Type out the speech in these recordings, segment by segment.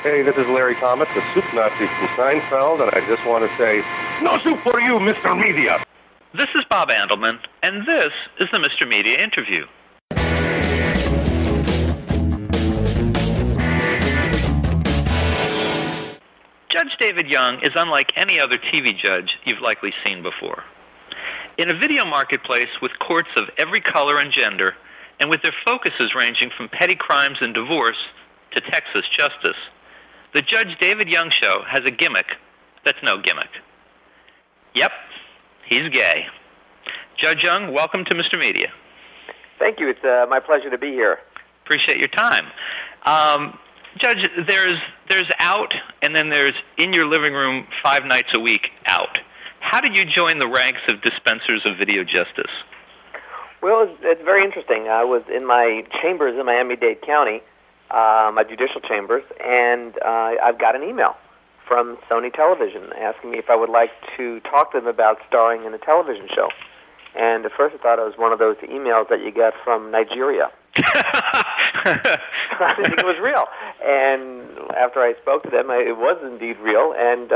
Hey, this is Larry Thomas, the Soup Nazi from Seinfeld, and I just want to say, no soup for you, Mr. Media! This is Bob Andelman, and this is the Mr. Media Interview. Judge David Young is unlike any other TV judge you've likely seen before. In a video marketplace with courts of every color and gender, and with their focuses ranging from petty crimes and divorce to Texas justice, the Judge David Young Show has a gimmick that's no gimmick. Yep, he's gay. Judge Young, welcome to Mr. Media. Thank you. It's my pleasure to be here. Appreciate your time. Judge, there's out, and then there's in your living room 5 nights a week out. How did you join the ranks of dispensers of video justice? Well, it's very interesting. I was in my chambers in Miami-Dade County, my judicial chambers, and I've got an email from Sony Television asking me if I would like to talk to them about starring in a television show. And at first I thought it was one of those emails that you get from Nigeria. I didn't think it was real. And after I spoke to them, it was indeed real. And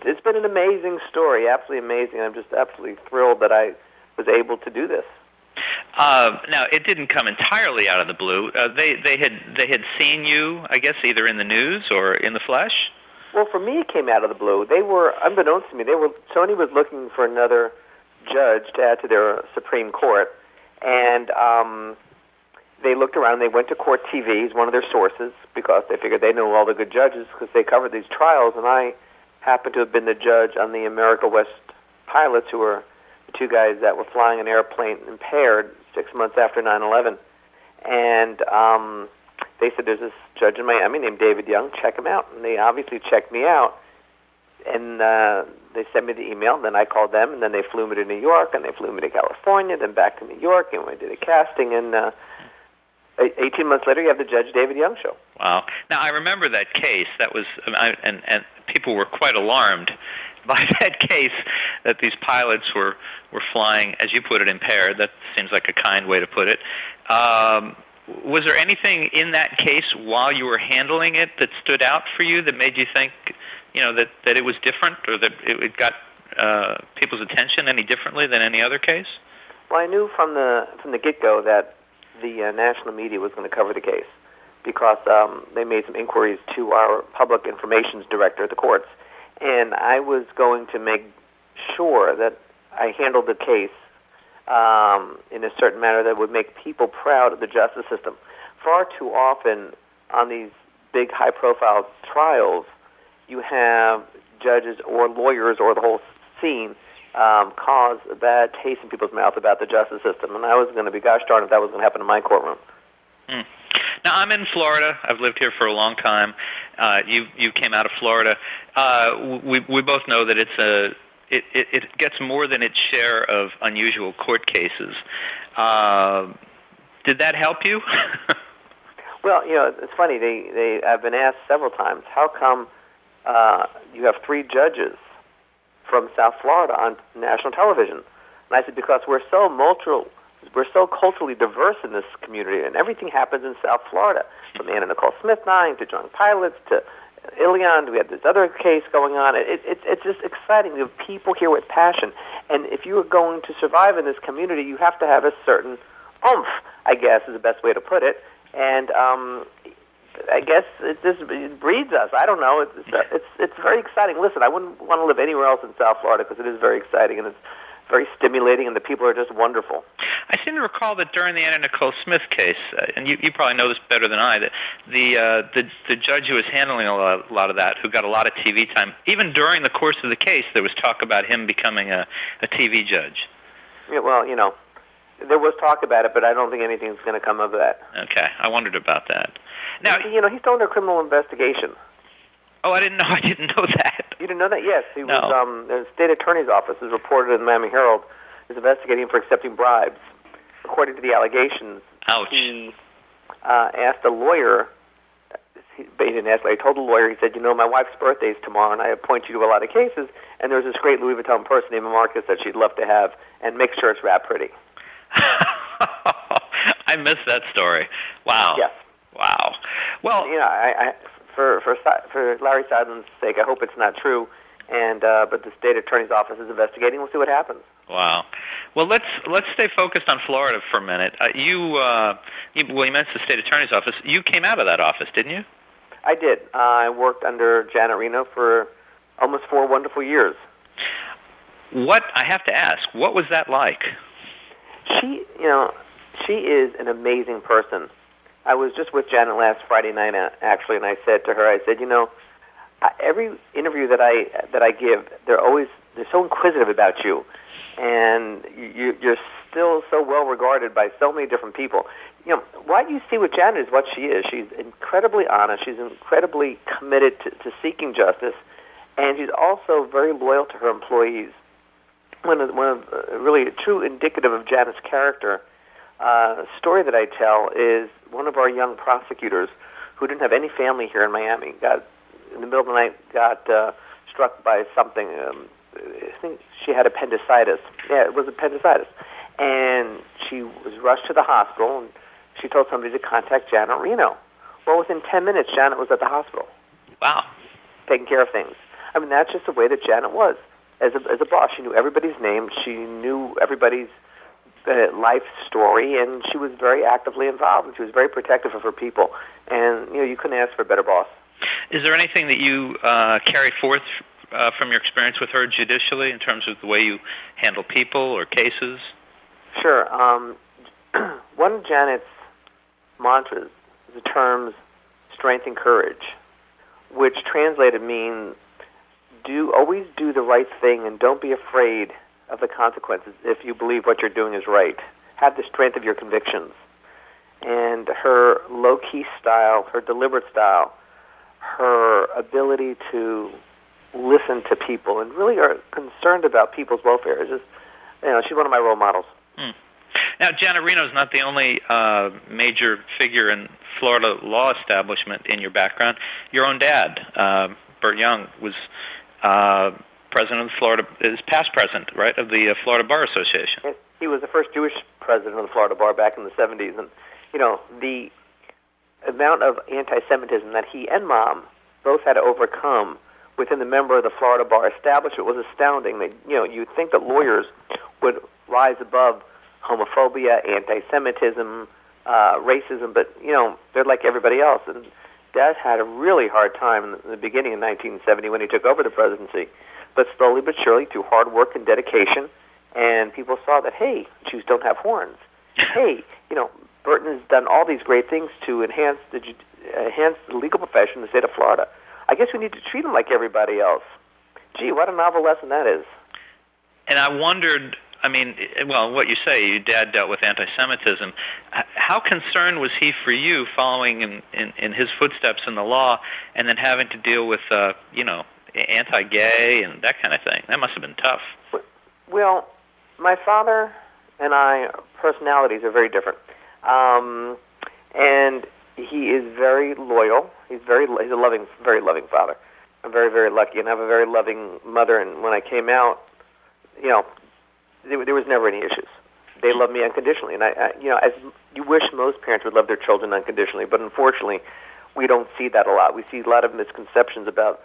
it's been an amazing story, absolutely amazing. I'm just absolutely thrilled that I was able to do this. Now, it didn't come entirely out of the blue. They had seen you, I guess, either in the news or in the flesh? Well, for me, it came out of the blue. They were, unbeknownst to me, Sony was looking for another judge to add to their Supreme Court, and they looked around. They went to Court TV as one of their sources because they figured they knew all the good judges because they covered these trials, and I happened to have been the judge on the America West pilots, who were the 2 guys that were flying an airplane impaired 6 months after 9/11, and they said, there's this judge in Miami named David Young, check him out. And they obviously checked me out, and they sent me the email, and then I called them, and then they flew me to New York, and they flew me to California, then back to New York, and we did a casting, and 18 months later, you have the Judge David Young Show. Wow. Now, I remember that case. That was, and people were quite alarmed by that case, that these pilots were flying, as you put it, impaired. That seems like a kind way to put it. Was there anything in that case while you were handling it that stood out for you that made you think, that it was different, or that it got people's attention any differently than any other case? Well, I knew from the get-go that the national media was going to cover the case because they made some inquiries to our public information director at the courts, and I was going to make sure that I handled the case in a certain manner that would make people proud of the justice system. Far too often on these big, high-profile trials, you have judges or lawyers or the whole scene cause a bad taste in people's mouth about the justice system. And I was going to be, gosh darn, if that was going to happen in my courtroom. Mm. Now, I'm in Florida. I've lived here for a long time. You came out of Florida. We both know that it gets more than its share of unusual court cases. Did that help you? Well, it's funny. I've been asked several times, how come you have 3 judges from South Florida on national television? And I said, because we're so culturally diverse in this community, and everything happens in South Florida, from Anna Nicole Smith 9 to John Pilots to Ilion. We had this other case going on. It's just exciting. We have people here with passion. And if you are going to survive in this community, you have to have a certain oomph, I guess, is the best way to put it. And I guess it breeds us. I don't know. It's very exciting. Listen, I wouldn't want to live anywhere else in South Florida because it is very exciting, and it's very stimulating, and the people are just wonderful. I seem to recall that during the Anna Nicole Smith case, and you probably know this better than I, that the judge who was handling a lot of that, who got a lot of TV time, even during the course of the case, there was talk about him becoming a TV judge. Yeah, well, there was talk about it, but I don't think anything's going to come of that. Okay, I wondered about that. Now, he's still under criminal investigation. Oh, I didn't know that. You didn't know that? Yes, he No. was. The state attorney's office is reported in the Miami Herald is investigating him for accepting bribes. According to the allegations, Ouch. He asked a lawyer. He didn't ask. I told the lawyer. He said, my wife's birthday is tomorrow, and I appoint you to a lot of cases. And there's this great Louis Vuitton purse named Marcus that she'd love to have, and make sure it's wrapped pretty. I missed that story. Wow. Yes. Wow. Well, for Larry Seidlin's sake, I hope it's not true. And but the state attorney's office is investigating. We'll see what happens. Wow. Well, let's stay focused on Florida for a minute. You mentioned the state attorney's office. You came out of that office, didn't you? I did. I worked under Janet Reno for almost 4 wonderful years. I have to ask, what was that like? She is an amazing person. I was just with Janet last Friday night, actually, and I said to her, every interview that I give, they're so inquisitive about you, and you're still so well regarded by so many different people. What you see with Janet is what she is. She's incredibly honest. She's incredibly committed to seeking justice, and she's also very loyal to her employees. One of really true indicative of Janet's character story that I tell is one of our young prosecutors who didn't have any family here in Miami got in the middle of the night struck by something. I think she had appendicitis. Yeah, it was appendicitis, and she was rushed to the hospital. And she told somebody to contact Janet Reno. Well, within 10 minutes, Janet was at the hospital. Wow, taking care of things. I mean, that's just the way that Janet was. As a boss, she knew everybody's name. She knew everybody's life story, and she was very actively involved, and she was very protective of her people. And you couldn't ask for a better boss. Is there anything that you carry forth from your experience with her judicially in terms of the way you handle people or cases? Sure. One of Janet's mantras is the terms strength and courage, which translated means always do the right thing and don't be afraid of the consequences if you believe what you're doing is right. Have the strength of your convictions. And her low-key style, her deliberate style, her ability to listen to people and really are concerned about people's welfare is just, she's one of my role models. Now, Janet Reno is not the only major figure in Florida law establishment in your background. Your own dad, Burt Young, was president of the Florida, is past president, right, of the Florida Bar Association. Yes, he was the first Jewish president of the Florida Bar back in the 70s. And, the amount of anti-Semitism that he and Mom both had to overcome within the member of the Florida Bar establishment was astounding. You'd think that lawyers would rise above homophobia, anti-Semitism, racism, but, they're like everybody else. And Dad had a really hard time in the beginning of 1970 when he took over the presidency, but slowly but surely through hard work and dedication, and people saw that, hey, Jews don't have horns. Hey, Burton has done all these great things to enhance the legal profession in the state of Florida. I guess we need to treat him like everybody else. Gee, what a novel lesson that is. And I wondered, what you say, your dad dealt with anti-Semitism. How concerned was he for you following in his footsteps in the law and then having to deal with, anti-gay and that kind of thing? That must have been tough. Well, my father and I, personalities are very different. And he is very loyal. He's a loving, very loving father. I'm very, very lucky, and I have a very loving mother. And when I came out, there was never any issues. They love me unconditionally, and as you wish most parents would love their children unconditionally, but unfortunately, we don't see that a lot. We see a lot of misconceptions about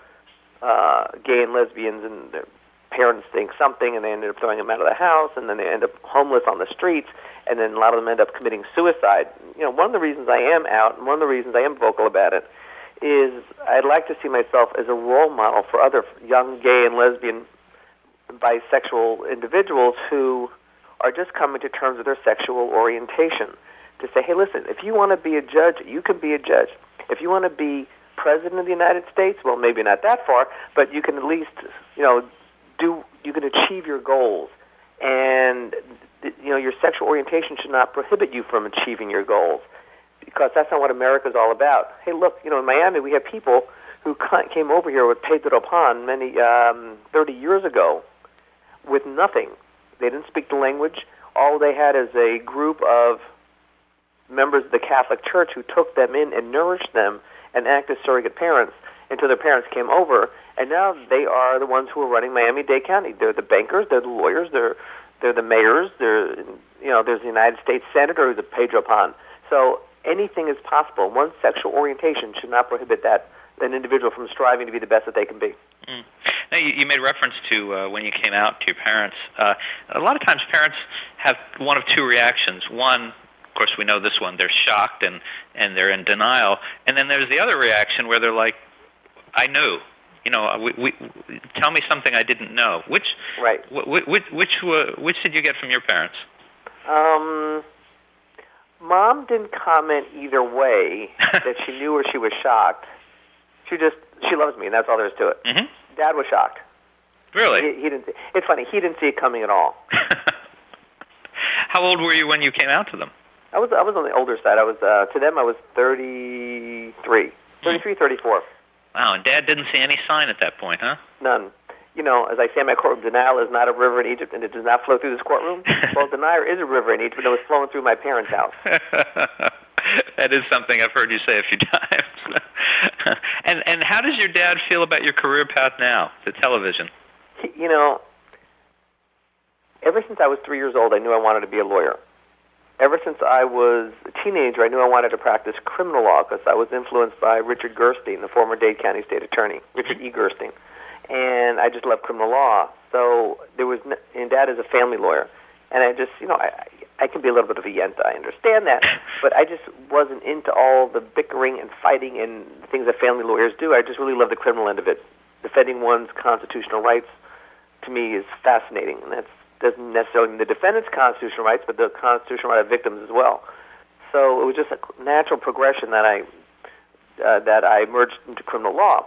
gay and lesbians, and their parents think something, and they end up throwing them out of the house, and then they end up homeless on the streets, and then a lot of them end up committing suicide. One of the reasons I am out, and one of the reasons I am vocal about it, is I'd like to see myself as a role model for other young gay and lesbian bisexual individuals who are just coming to terms with their sexual orientation. To say, hey, listen, if you want to be a judge, you can be a judge. If you want to be president of the United States, well, maybe not that far, but you can at least, you can achieve your goals. And, your sexual orientation should not prohibit you from achieving your goals, because that's not what America's all about. Hey, look, in Miami we have people who came over here with Pedro Pan 30 years ago with nothing. They didn't speak the language. All they had is a group of members of the Catholic Church who took them in and nourished them and acted as surrogate parents until their parents came over, and now they are the ones who are running Miami-Dade County. They're the bankers, they're the lawyers, they're the mayors, there's the United States Senator who's a Pedro Pan. So anything is possible. One's sexual orientation should not prohibit an individual from striving to be the best that they can be. Mm. Now, you made reference to when you came out to your parents. A lot of times parents have one of two reactions. One, of course, we know this one, they're shocked and they're in denial. And then there's the other reaction where they're like, I knew. We tell me something I didn't know. Which did you get from your parents? Mom didn't comment either way that she knew or she was shocked. She loves me, and that's all there is to it. Mm-hmm. Dad was shocked. Really? He didn't. It's funny. He didn't see it coming at all. How old were you when you came out to them? I was on the older side. I was to them. I was 33, 34. Wow, and Dad didn't see any sign at that point, huh? None. As I say in my courtroom, denial is not a river in Egypt, and it does not flow through this courtroom. Well, denial is a river in Egypt, and it was flowing through my parents' house. That is something I've heard you say a few times. And how does your dad feel about your career path now, the television? Ever since I was 3 years old, I knew I wanted to be a lawyer. Ever since I was a teenager, I knew I wanted to practice criminal law because I was influenced by Richard Gerstein, the former Dade County State Attorney, Richard E. Gerstein. And I just loved criminal law. So and Dad is a family lawyer. And I just, I can be a little bit of a yenta. I understand that. But I just wasn't into all the bickering and fighting and things that family lawyers do. I just really love the criminal end of it. Defending one's constitutional rights, to me, is fascinating. And that doesn't necessarily mean the defendant's constitutional rights, but the constitutional right of victims as well. So it was just a natural progression that I merged into criminal law.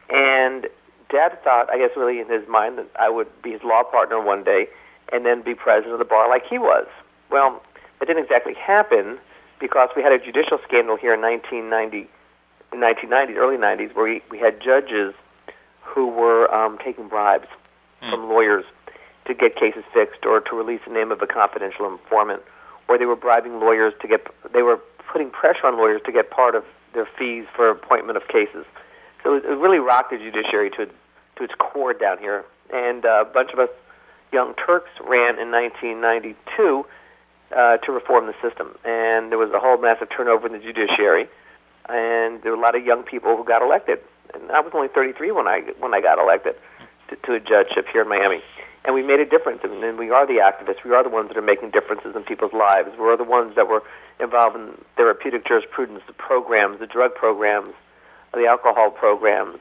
And Dad thought, I guess really in his mind, that I would be his law partner one day and then be president of the bar like he was. Well, it didn't exactly happen because we had a judicial scandal here in 1990, early 90s, where we had judges who were taking bribes from lawyers to get cases fixed or to release the name of a confidential informant, or they were bribing lawyers they were putting pressure on lawyers to get part of their fees for appointment of cases. So it really rocked the judiciary to its core down here. And a bunch of us young Turks ran in 1992 to reform the system. And there was a whole massive turnover in the judiciary, and there were a lot of young people who got elected. And I was only 33 when I got elected to a judgeship here in Miami. And we made a difference. And we are the activists. We are the ones that are making differences in people's lives. We're the ones that were involved in therapeutic jurisprudence, the programs, the drug programs, the alcohol programs,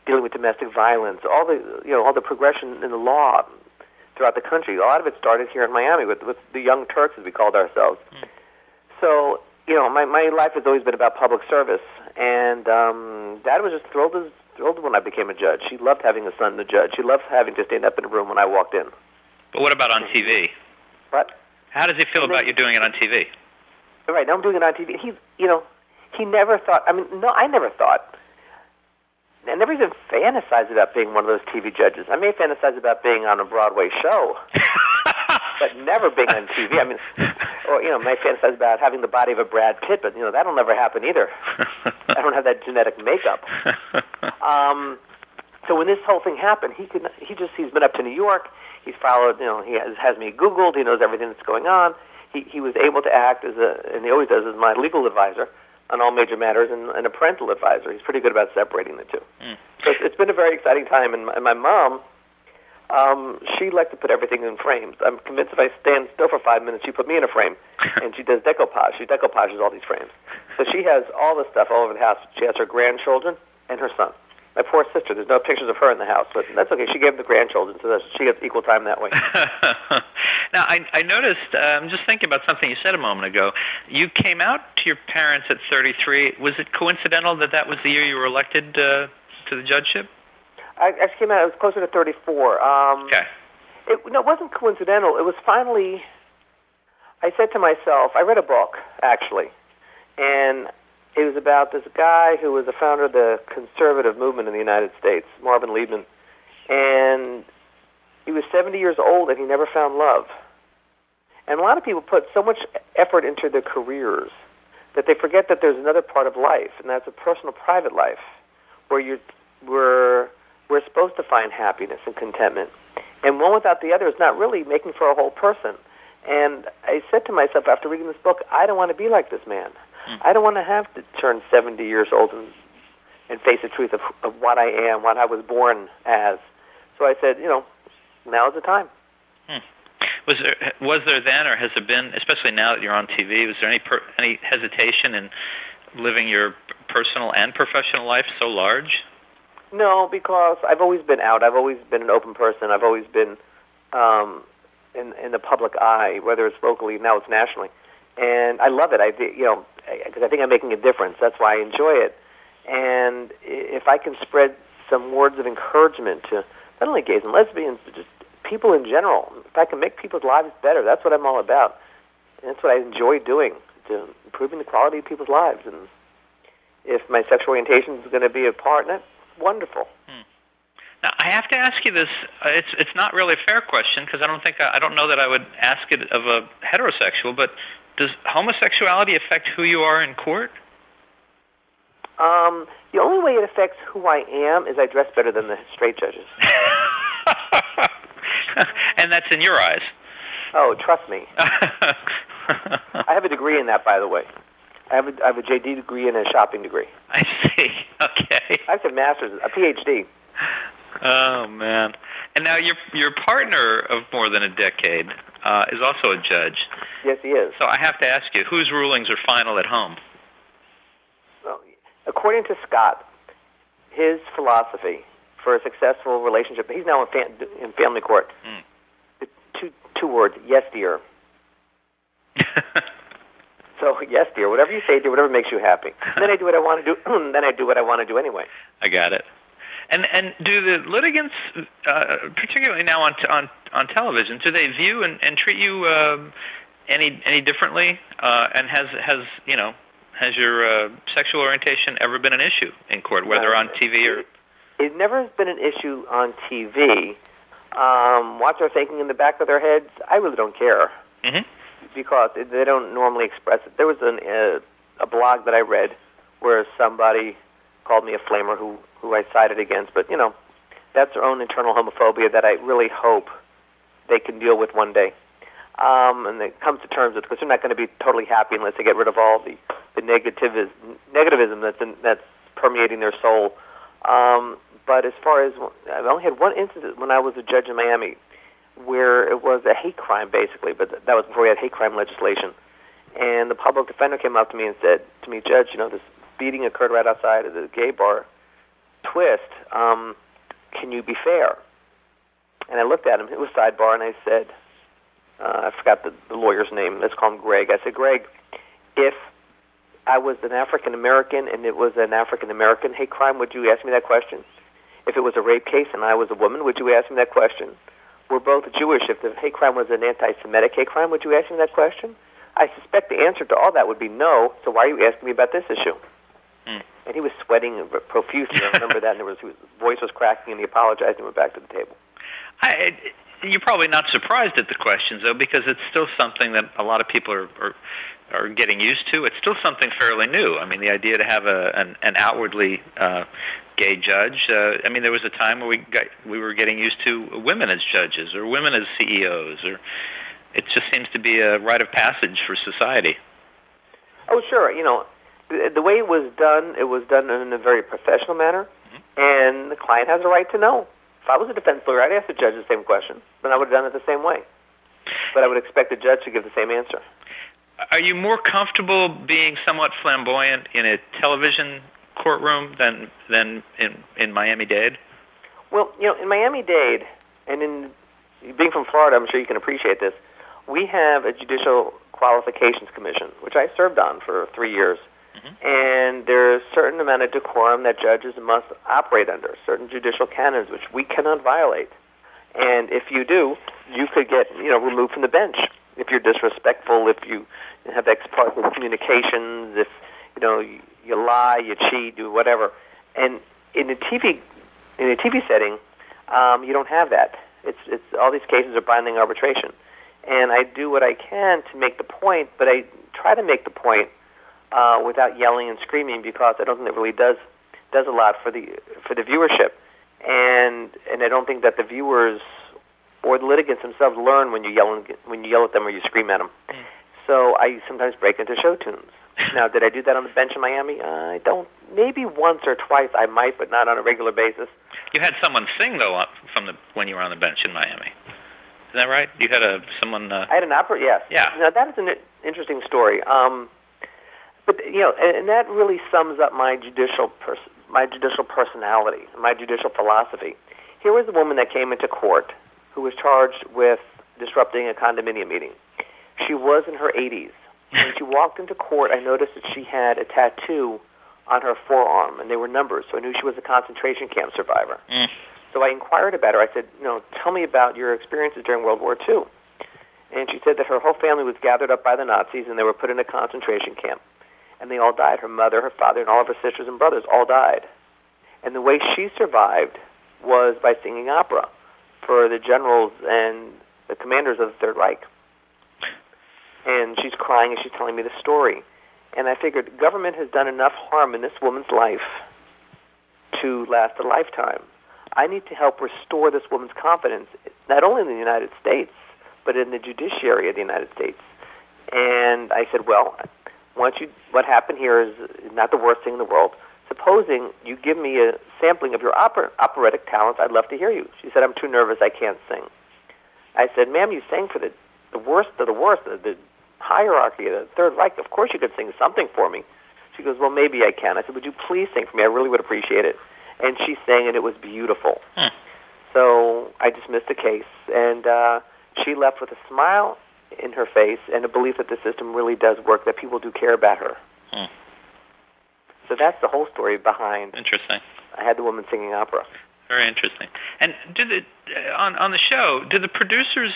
dealing with domestic violence, all the progression in the law throughout the country. A lot of it started here in Miami with the Young Turks, as we called ourselves. So, my life has always been about public service, and Dad was just thrilled when I became a judge. He loved having a son the judge. He loved having to stand up in a room when I walked in. But what about on TV? What? How does he feel about you doing it on TV? Right, now I'm doing it on TV. He never thought, I never thought. I never even fantasized about being one of those TV judges. I may fantasize about being on a Broadway show, but never being on TV. Or may fantasize about having the body of a Brad Pitt, but, that'll never happen either. I don't have that genetic makeup. So when this whole thing happened, he's been up to New York. He's followed, he has me Googled. He knows everything that's going on. He was able to act and he always does, as my legal advisor on all major matters and a parental advisor. He's pretty good about separating the two. So it's been a very exciting time. And my mom, she likes to put everything in frames. I'm convinced if I stand still for 5 minutes, she put me in a frame. And she does decoupage. She decoupages all these frames. So she has all this stuff all over the house. She has her grandchildren and her son. My poor sister, there's no pictures of her in the house, but that's okay. She gave them the grandchildren, so she gets equal time that way. Now, I noticed, I'm just thinking about something you said a moment ago. You came out to your parents at 33. Was it coincidental that was the year you were elected to the judgeship? I actually came out, I was closer to 34. Okay. It wasn't coincidental. It was finally, I said to myself, I read a book, actually, and it was about this guy who was the founder of the conservative movement in the United States, Marvin Liebman. And he was 70 years old and he never found love. And a lot of people put so much effort into their careers that they forget that there's another part of life, and that's a personal, private life, where we're supposed to find happiness and contentment. And one without the other is not really making for a whole person. And I said to myself after reading this book, I don't want to be like this man. I don't want to have to turn 70 years old and face the truth of what I am, what I was born as. So I said, now is the time. Was there then, or has there been, especially now that you're on TV, was there any hesitation in living your personal and professional life so large? No, because I've always been out. I've always been an open person. I've always been in the public eye, whether it's locally, now it's nationally. And I love it. Because I think I'm making a difference. That's why I enjoy it. And if I can spread some words of encouragement to not only gays and lesbians, but just people in general, if I can make people's lives better, that's what I'm all about. And that's what I enjoy doing, to improving the quality of people's lives. And if my sexual orientation is going to be a part in it, wonderful. Now, I have to ask you this. It's not really a fair question, because I don't know that I would ask it of a heterosexual, but does homosexuality affect who you are in court? The only way it affects who I am is I dress better than the straight judges. And that's in your eyes. Oh, trust me. I have a degree in that, by the way. I have a JD degree and a shopping degree. I see. Okay. I have a master's, a PhD. Oh, man. And now your partner of more than a decade is also a judge. Yes, he is. So I have to ask you, whose rulings are final at home? Well, according to Scott, his philosophy for a successful relationship, he's now in family court. Two words, yes, dear. So, yes, dear, whatever you say, dear, whatever makes you happy. And then I do what I want to do, then I do what I want to do anyway. I got it. And do the litigants, particularly now on television, do they view and treat you any differently? And has your sexual orientation ever been an issue in court, whether on TV or? It never has been an issue on TV. What they're thinking in the back of their heads, I really don't care. Mm-hmm. Because they don't normally express it. There was a blog that I read where somebody called me a flamer who I sided against, but, that's their own internal homophobia that I really hope they can deal with one day. And they come to terms with, because they're not going to be totally happy unless they get rid of all the negativism that's permeating their soul. But as far as, I've only had one incident when I was a judge in Miami where it was a hate crime, basically, but that was before we had hate crime legislation. And the public defender came up to me and said to me, Judge, this beating occurred right outside of the gay bar, Twist. Can you be fair? And I looked at him. It was sidebar, and I said, I forgot the lawyer's name. Let's call him Greg. I said, Greg, if I was an African-American and it was an African-American hate crime, would you ask me that question? If it was a rape case and I was a woman, would you ask me that question? We're both Jewish. If the hate crime was an anti-Semitic hate crime, would you ask me that question? I suspect the answer to all that would be no, so why are you asking me about this issue? And he was sweating profusely. I remember that, and his voice was cracking, and he apologized and went back to the table. You're probably not surprised at the questions, though, because it's still something that a lot of people are getting used to. It's still something fairly new. I mean, the idea to have an outwardly gay judge. There was a time where we were getting used to women as judges or women as CEOs. Or it just seems to be a rite of passage for society. Oh, sure. The way it was done in a very professional manner, and the client has a right to know. If I was a defense lawyer, I'd ask the judge the same question, but I would have done it the same way. But I would expect the judge to give the same answer. Are you more comfortable being somewhat flamboyant in a television courtroom than in Miami-Dade? Well, in Miami-Dade, and in being from Florida, I'm sure you can appreciate this, we have a Judicial Qualifications Commission, which I served on for 3 years. And there's a certain amount of decorum that judges must operate under, certain judicial canons which we cannot violate. And if you do, you could get removed from the bench if you're disrespectful, if you have ex parte communications, if you lie, you cheat, do whatever. And in a TV setting, you don't have that. It's all these cases are binding arbitration, and I do what I can to make the point, but I try to make the point without yelling and screaming, because I don't think it really does a lot for the viewership, and I don't think that the viewers or the litigants themselves learn when you yell at them or you scream at them. So I sometimes break into show tunes. Now, did I do that on the bench in Miami? I don't. Maybe once or twice I might, but not on a regular basis. You had someone sing, though, when you were on the bench in Miami. Is that right? You had someone... I had an opera, yes. Yeah. Now, that is an interesting story. But, and that really sums up my judicial personality, my judicial philosophy. Here was a woman that came into court who was charged with disrupting a condominium meeting. She was in her 80s. When she walked into court, I noticed that she had a tattoo on her forearm, and they were numbers, so I knew she was a concentration camp survivor. So I inquired about her. I said, tell me about your experiences during World War II. And she said that her whole family was gathered up by the Nazis, and they were put in a concentration camp. And they all died. Her mother, her father, and all of her sisters and brothers all died. And the way she survived was by singing opera for the generals and the commanders of the Third Reich. And she's crying and she's telling me the story. And I figured government has done enough harm in this woman's life to last a lifetime. I need to help restore this woman's confidence, not only in the United States, but in the judiciary of the United States. And I said, well, what happened here is not the worst thing in the world. Supposing you give me a sampling of your operatic talents, I'd love to hear you. She said, I'm too nervous, I can't sing. I said, ma'am, you sang for the worst of the worst, the hierarchy of the Third Reich. Of course you could sing something for me. She goes, well, maybe I can. I said, would you please sing for me? I really would appreciate it. And she sang, and it was beautiful. So I dismissed the case, and she left with a smile in her face and a belief that the system really does work, that people do care about her. So that's the whole story behind. Interesting. I had the woman singing opera. Very interesting. And on the show, do the producers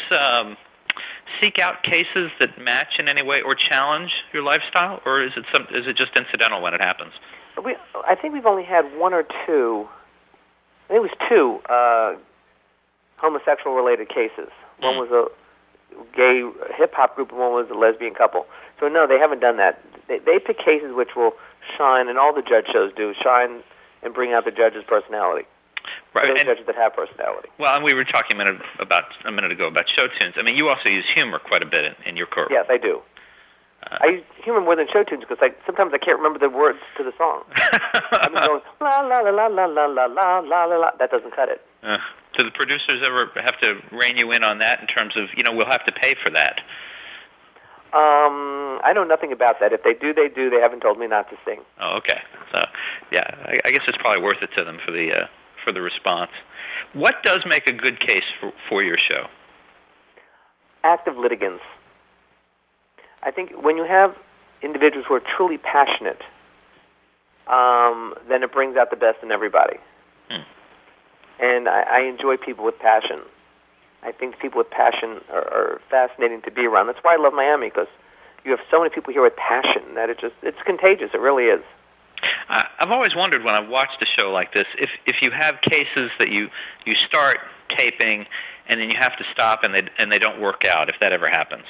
seek out cases that match in any way or challenge your lifestyle, or is it just incidental when it happens? I think we've only had one or two. I think it was two homosexual-related cases. One was a gay hip-hop group, and one was a lesbian couple. So no, they haven't done that. They pick cases which will shine, and all the judge shows do, shine and bring out the judge's personality. Right. Those judges that have personality. Well, and we were talking a minute ago about show tunes. I mean, you also use humor quite a bit in your courtroom. Yes, I do. I use humor more than show tunes because sometimes I can't remember the words to the song. I'm going la la la la la la la la la la. That doesn't cut it. Do the producers ever have to rein you in on that in terms of we'll have to pay for that? I know nothing about that. If they do, they do. They haven't told me not to sing. Oh, okay. So, yeah, I guess it's probably worth it to them for the response. What does make a good case for your show? Active litigants. I think when you have individuals who are truly passionate, then it brings out the best in everybody. And I enjoy people with passion. I think people with passion are fascinating to be around. That's why I love Miami, because you have so many people here with passion that it's contagious. It really is. I've always wondered when I've watched a show like this, if you have cases that you start taping and then you have to stop and they don't work out, if that ever happens.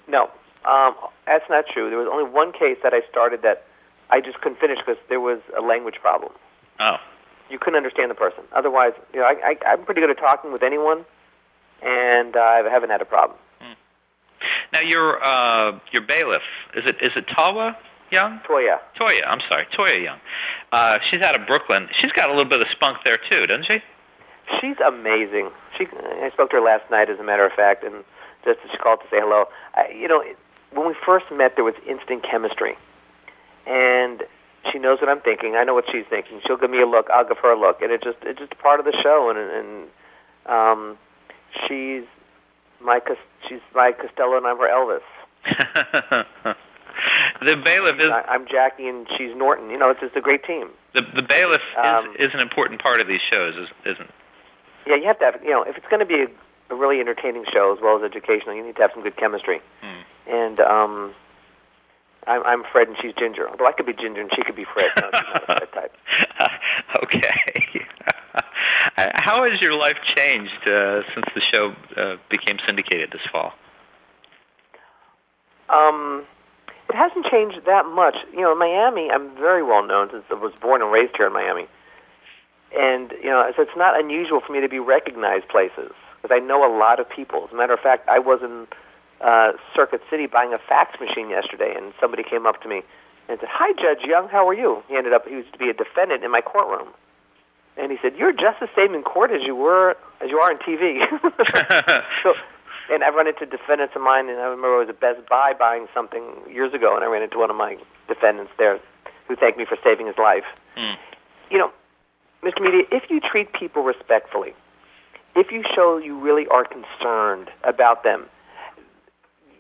No, that's not true. There was only one case that I started that I just couldn't finish because there was a language problem. Oh. You couldn't understand the person. Otherwise, I'm pretty good at talking with anyone, and I haven't had a problem. Now, your bailiff, is it Tawa Young? Toya. I'm sorry, Toya Young. She's out of Brooklyn. She's got a little bit of spunk there, too, doesn't she? She's amazing. I spoke to her last night, as a matter of fact, and just she called to say hello. When we first met, there was instant chemistry. And she knows what I'm thinking. I know what she's thinking. She'll give me a look. I'll give her a look. And it's just part of the show. And she's my Costello, and I'm her Elvis. The bailiff is... I'm Jackie, and she's Norton. It's just a great team. The bailiff is an important part of these shows, isn't it? Yeah, you have to have... if it's going to be a really entertaining show as well as educational, you need to have some good chemistry. And I'm Fred, and she's Ginger. Although I could be Ginger, and she could be Fred. No, she's not a Fred type. Okay. How has your life changed since the show became syndicated this fall? It hasn't changed that much. In Miami, I'm very well known since I was born and raised here in Miami. And, so it's not unusual for me to be recognized places. because I know a lot of people. As a matter of fact, I was in Circuit City buying a fax machine yesterday, and somebody came up to me and said, "Hi, Judge Young, how are you?" He used to be a defendant in my courtroom. And he said, "You're just the same in court as you are on TV." And I run into defendants of mine, and I remember I was at Best Buy buying something years ago, and I ran into one of my defendants there who thanked me for saving his life. You know, Mr. Media, if you treat people respectfully, if you show you really are concerned about them,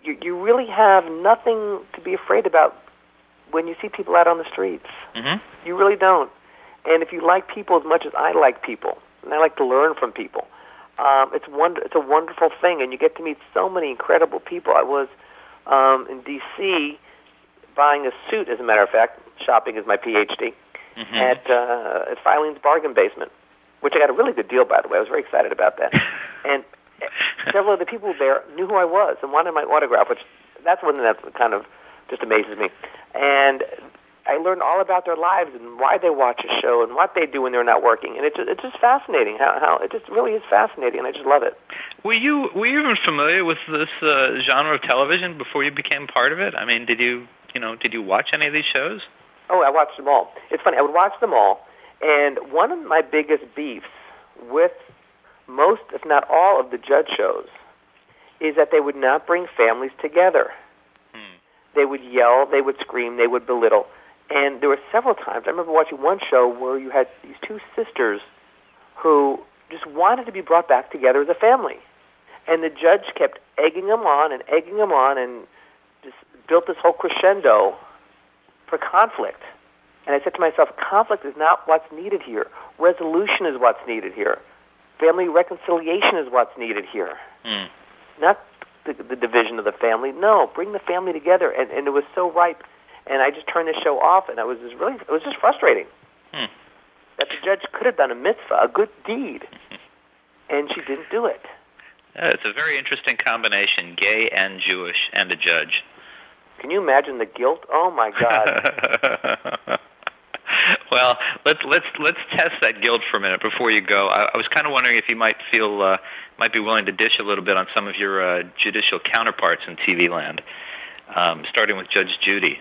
you really have nothing to be afraid about when you see people out on the streets. You really don't. And if you like people as much as I like people, and I like to learn from people, it's a wonderful thing, and you get to meet so many incredible people. I was in D.C. buying a suit, as a matter of fact. Shopping is my Ph.D. At Filene's Bargain Basement, which I got a really good deal, by the way. I was very excited about that. And several of the people there knew who I was and wanted my autograph, which that's one thing that kind of just amazes me. And I learned all about their lives and why they watch a show and what they do when they're not working. And it's just fascinating. How it just really is fascinating, and I just love it. Were you even familiar with this genre of television before you became part of it? I mean, did you watch any of these shows? Oh, I watched them all. It's funny. I would watch them all, and one of my biggest beefs with most, if not all, of the judge shows is that they would not bring families together. They would yell, they would scream, they would belittle. And there were several times, I remember watching one show where you had these two sisters who just wanted to be brought back together as a family. And the judge kept egging them on and just built this whole crescendo for conflict. And I said to myself, conflict is not what's needed here. Resolution is what's needed here. Family reconciliation is what's needed here. Not the division of the family. No, bring the family together. And it was so ripe. And I just turned the show off, and it was just frustrating. That the judge could have done a mitzvah, a good deed, and she didn't do it. Yeah, it's a very interesting combination, gay and Jewish and a judge. Can you imagine the guilt? Oh my God! Well, let's test that guilt for a minute before you go. I was kind of wondering if you might be willing to dish a little bit on some of your judicial counterparts in TV land, starting with Judge Judy.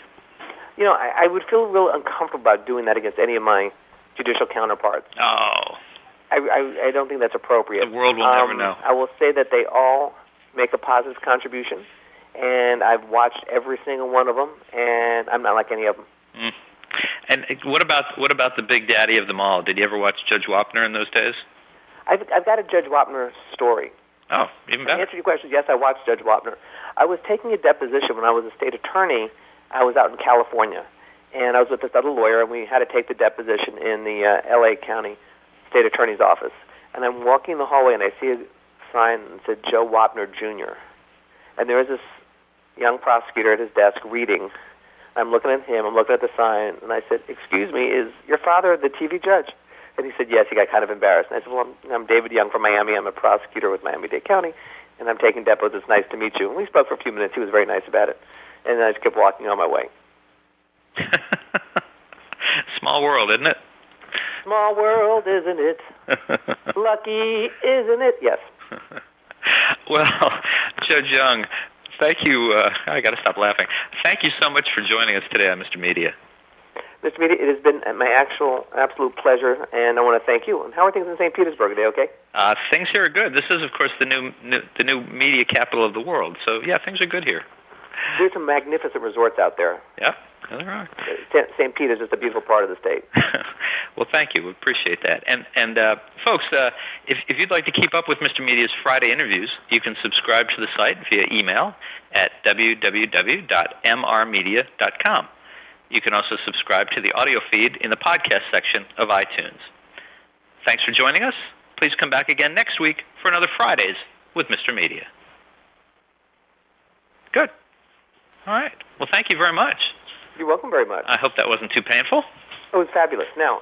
You know, I would feel real uncomfortable about doing that against any of my judicial counterparts. Oh. I don't think that's appropriate. The world will never know. I will say that they all make a positive contribution, and I've watched every single one of them, and I'm not like any of them. And what about the big daddy of them all? Did you ever watch Judge Wapner in those days? I've got a Judge Wapner story. Oh, even better. To answer your question, yes, I watched Judge Wapner. I was taking a deposition when I was a state attorney. I was out in California, and I was with this other lawyer, and we had to take the deposition in the L.A. County State Attorney's office. And I'm walking the hallway, and I see a sign that said Joe Wapner, Jr. And there was this young prosecutor at his desk reading. I'm looking at him, I'm looking at the sign, and I said, "Excuse me, is your father the TV judge?" And he said, "Yes." He got kind of embarrassed. And I said, "Well, I'm David Young from Miami. I'm a prosecutor with Miami-Dade County, and I'm taking depots. It's nice to meet you." And we spoke for a few minutes. He was very nice about it. And I just kept walking on my way. Small world, isn't it? Small world, isn't it? Lucky, isn't it? Yes. Well, Judge Young, thank you. I got to stop laughing. Thank you so much for joining us today on Mr. Media. Mr. Media, it has been my absolute pleasure, and I want to thank you. And how are things in St. Petersburg? Are they okay? Things here are good. This is, of course, the new media capital of the world. So, yeah, things are good here. There's some magnificent resorts out there. Yeah, there are. St. Pete is just a beautiful part of the state. Well, thank you. We appreciate that. And folks, if you'd like to keep up with Mr. Media's Friday interviews, you can subscribe to the site via email at www.mrmedia.com. You can also subscribe to the audio feed in the podcast section of iTunes. Thanks for joining us. Please come back again next week for another Fridays with Mr. Media. Good. All right. Well, thank you very much. You're welcome very much. I hope that wasn't too painful. It was fabulous. Now,